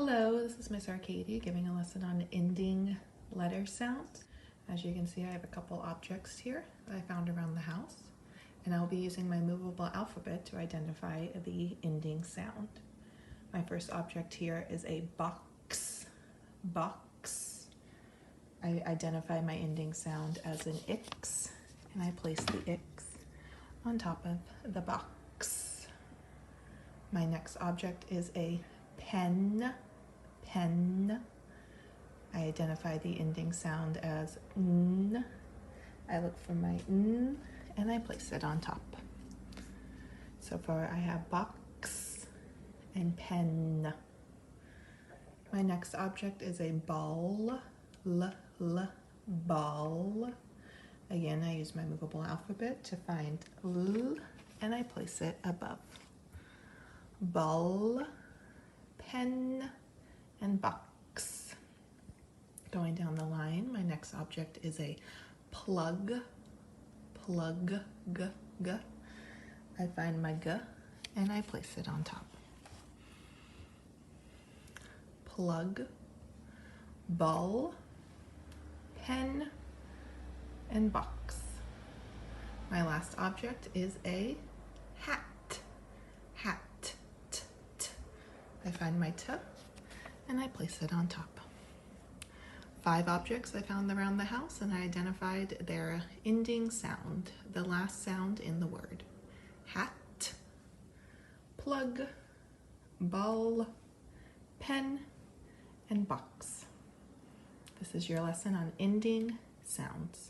Hello, this is Miss Arcadia giving a lesson on ending letter sounds. As you can see, I have a couple objects here that I found around the house, and I'll be using my movable alphabet to identify the ending sound. My first object here is a box. Box. I identify my ending sound as an X, and I place the X on top of the box. My next object is a pen. Pen. I identify the ending sound as N. I look for my N and I place it on top. So far I have box and pen. My next object is a ball. Ball. Again, I use my movable alphabet to find L and I place it above. Ball, pen, and box. Going down the line, my next object is a plug. Plug, g. I find my g and I place it on top. Plug, ball, pen, and box. My last object is a hat. Hat. I find my T and I place it on top. 5 objects I found around the house and I identified their ending sound, the last sound in the word. Hat, plug, ball, pen, and box. This is your lesson on ending sounds.